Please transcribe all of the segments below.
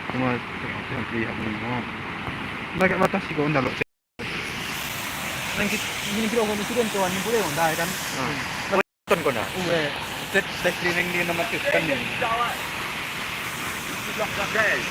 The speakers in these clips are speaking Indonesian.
Cuma yang lihat semua. Mereka batasi kok ndalo. Nang ini kira ko misudan to ani boleh onda kan. Ton ko na. Tet cleaning din naman tis kan din. Guys.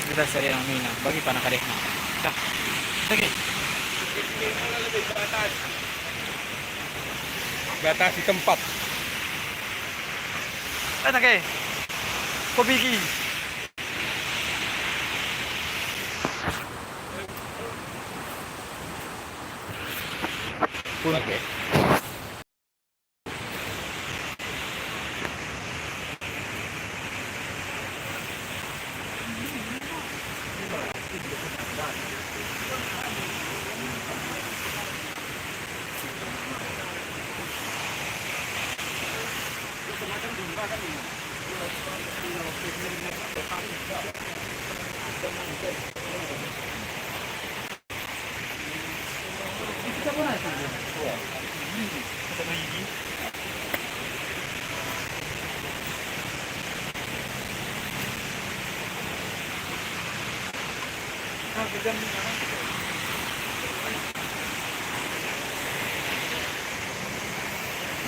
Kita saya yang mina bagi pana kadek na. Dah. Sige. Batasi tempat. Ano kay? Kubiki. Oke.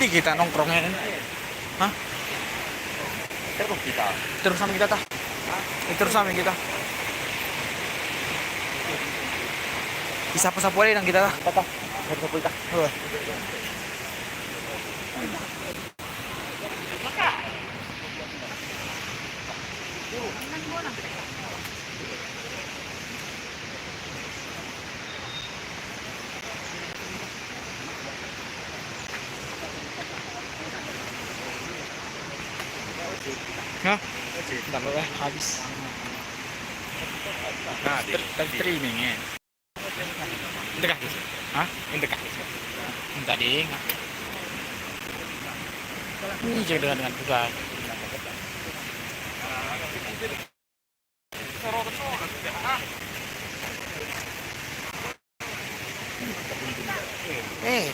Di kita nongkrongnya kan. Hah? Terus kita. Terus sama kita tah. Terus sama kita. Bisa apa-apa boleh nang kita tah. Tata. Terus kita. Hah? Enggak apa habis. Nah, Streaming ya. Dekat. Hah? dekat. Enggak ding. Ini jaga dengan juga.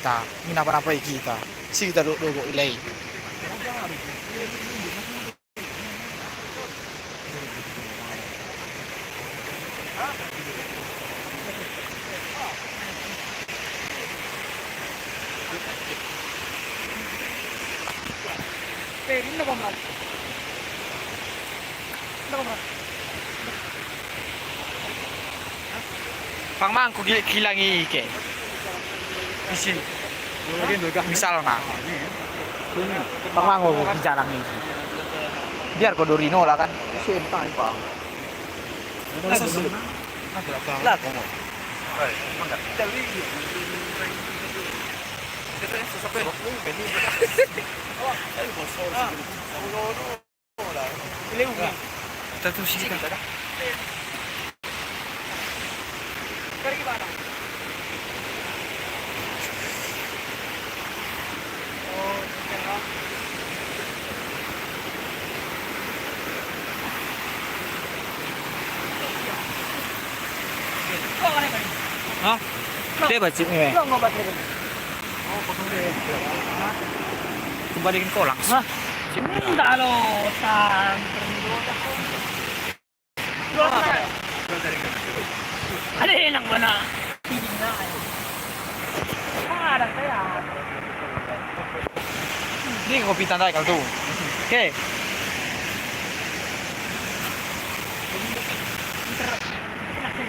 Ta, minapa kita. Si kita dogo ilay. Pangmang ko kilangi ike. Isin. Misal na. Pangmang ko kijalang iki. Biar ko dorino lah kan. Same time pa. Lah ko. Tatu sih kan. Hah? Dia bacip ni. Kembaliin ko lang. Hah? Enggak lo, tan. Ada enak mana? Ada saya. Ini kopi tandai kalau tu. Okey.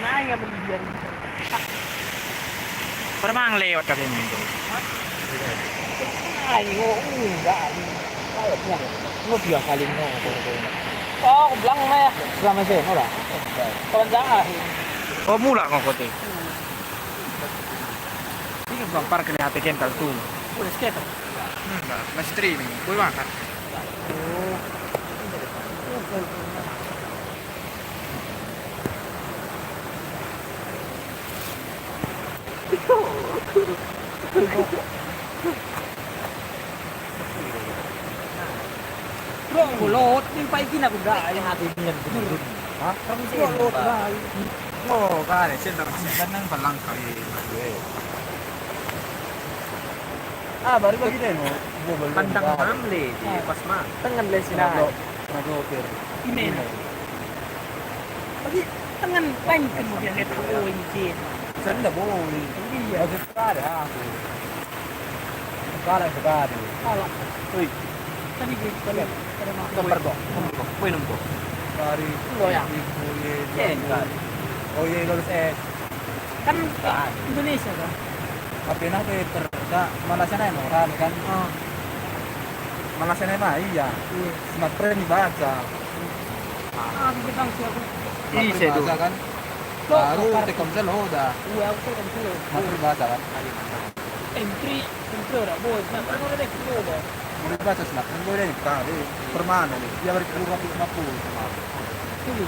Nanya berbiar. Permang lewat kali ini. Ayo, enggak. Ngo biasa kali ngo. Oh, belang mah ya. Selama sih, ora. Kawan jangan. Oh, mula ngo kote. Ini kan bang park ni hati kental tu. Boleh skater. Masih streaming. Boleh makan. Bro, kulot. Yung paikin ako dahil. Hati niyan betul. Ha? Kami sa kulot dahil. Oh, kare, sendok ganang balang kali. Ah, baru bagi demo. Pandang hamle di pas mah. Tangan le sina. Nag-offer. Imen. Pagi tangan lain kemudian itu izin. Sanda boy. Iya. Kasi sekali aku. Sekali. Ala. Uy, Tadi gitu. Ada mah. Gambar ko. Minum ko. sekali. Loyang. Oh iya, lulus S. Kan Indonesia kan. Tapi na Malaysia na yun, rami kan. Ah. Malaysia na yun, iya. Iya. Smart friend dibaca. Ah, bintang siapa? Iya, Baca kan. Baru Telkomsel udah. Iya, aku kan dulu. Smart friend baca kan. Entry ora boy, ma non è detto dove. Mau dibaca smart friend gue deh, kali. Permana nih, dia beri keluar 50. Quindi,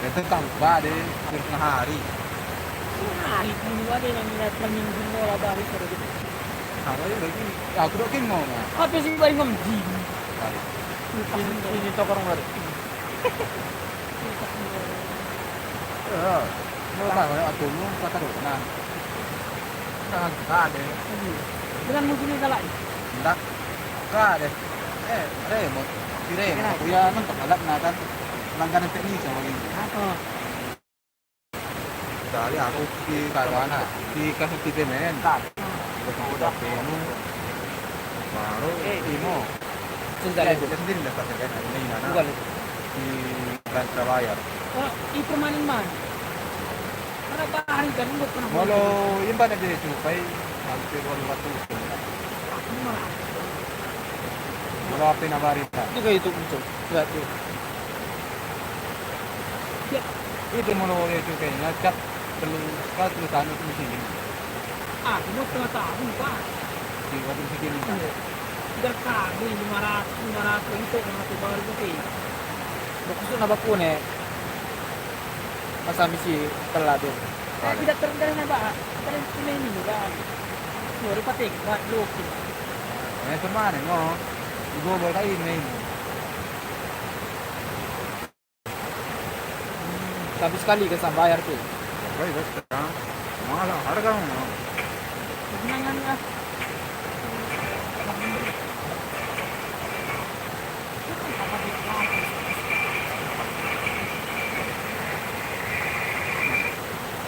Itu tanpa deh, hampir tengah hari. ini ada yang minat minggu ora dari sore gitu. Sama ya lagi, aku udah king mau nggak? Apa sih bari ngomji? Kali. Ini toko orang baru. Mau tahu ya, aku mau kata dulu, nah. Sangat gak deh. Dengan mungkin salah. Enggak, gak deh. Remote. Si remote, aku ya nonton alat nah kan. Langganan teknis sama gini. Apa? Dari aku di Karwana, di kasus TV men. Udah penu. Baru Timo. Sudah Dia sendiri dapat kan ini mana? Di Grand Trabayar. Oh, i permanen man. Mana bahan kan nggak pernah. Molo, yung ba na din supay? Hampir 800. Molo apa na barita? Itu kayak itu muncul. Enggak tuh. Itu molo yung supay na chat terus anu itu sini. Ah, mau tengah tahun pak. Di waktu segini. Udah kami 500 itu yang aku baru itu. Bagus na bakune. Masami si pelado. Tidak terendah na ba? Terus ini ba? Sorry patik, buat loki. Eh, kemana no? Ibu boleh kain nih. Tapi sekali ke bayar tuh. Baik, baik. Malah harga mau. Kenangan ya.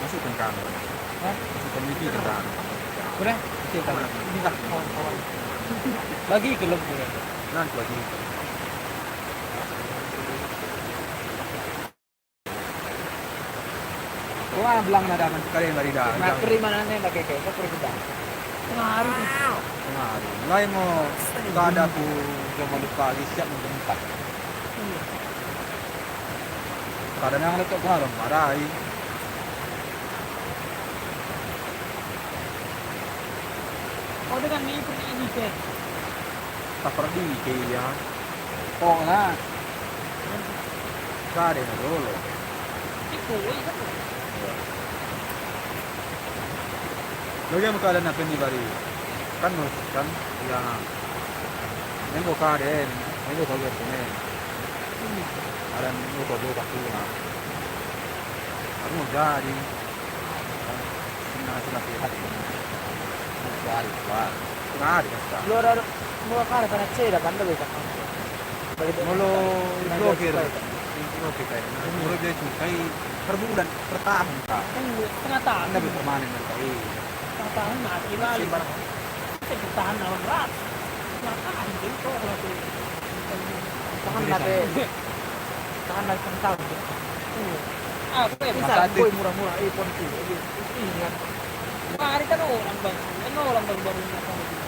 Masukkan kan. Hah? Masukkan itu kan. Udah, kita Ini kan kawan-kawan. lagi ke lembu. Nanti lagi. Wah, belang na daman sekali yang dari dah. Nah, terima nanti lagi kayak apa berbeda. Pengaruh. Nah, mulai mo kada po zaman pagi siap menjempat. Kada nang letok ngarom marai. Oh dengan ini ke. Seperti kaya Oh, nah. kada na dulu. Itu kan. Lagi mo kada na penibari. Kan mo kan ya. Nengko kada, nengko kaya punya. Ada nengko kaya kakuna. Aku mau jadi. Sina lihat. Jadi, wah. Nggak ada. Lora mula cara para cera kan tuh kan. Mulu blokir. Blokir kayak. Mulu dia sukai per bulan per tahun kak. Setengah tahun. Anda bisa permanen kali. Setengah tahun mati balik. Saya bertahan lawan rat. Setengah tahun itu kalau itu. Tangan nate. Tangan nate tahun. Apa ya? Bisa boy murah-murah iPhone tuh. Ini kan. Hari kan orang bang. Orang baru-baru sama kita.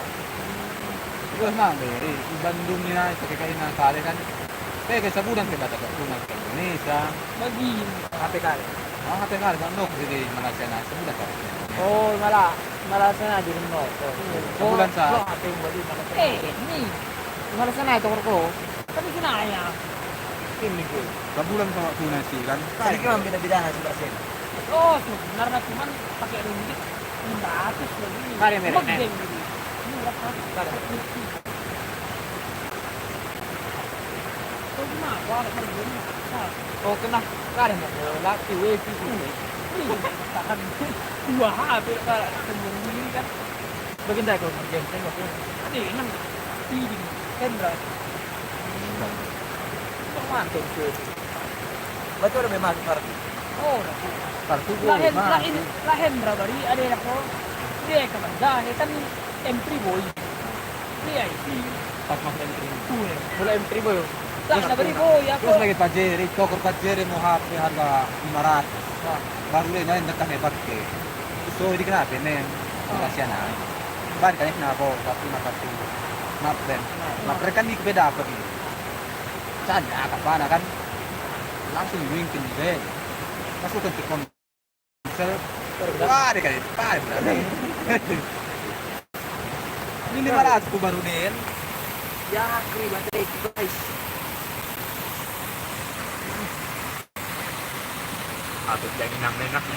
Terus nang dari di Bandung niya itu kayak nang kali kan. Kayak sa bulan kita dapat rumah ke Indonesia. Bagi. HP kali. Oh, kata kali kan dok jadi Malaysia na sebulan kan. Oh, malah sana di rumah. Sebulan sa. HP yang beli malah. Ini. Malah sana itu ko. Tapi kinaya. Ini ko. Sebulan sama tuna sih kan. Kali ko beda-beda na 100%. Oh, sebenarnya cuman pakai ringgit 500 lagi. Kali merek, Magdeng gitu. Ini berapa? Kali. Oh, gimana? Wah, harganya. Oh, kena kali mo. Laki wifi ko. Tahan 2 HP kalau ketemu ini kan. Bagian dari kalau game tengok ya. Ini nang feeding Hendra. Mantul cuy. Betul udah memang kartu. Oh, Kartu lah Hendra bari ada yang ko. Dia ka banda, kan M3 boy. Dia itu. Pas masuk M3. Tuh ya. Mulai M3 boy. Lah na bari boy ako. Terus lagi Pajeri, toko Pajeri mau HP harga 500. Wah. Baru dia nyain dekat hebat ke. So ini kenapa men? Kasihan aja. Ban kan kenapa? Tapi makasih. Maaf Ben. Maaf kan ini beda apa nih? Canda kapan kan? Langsung mungkin deh. Masuk ke konsel. Wah, deh kan. Pak, berarti. Ini 500 ku baru nih. Ya, kiri baterai guys. Atau jangan nang enak nih.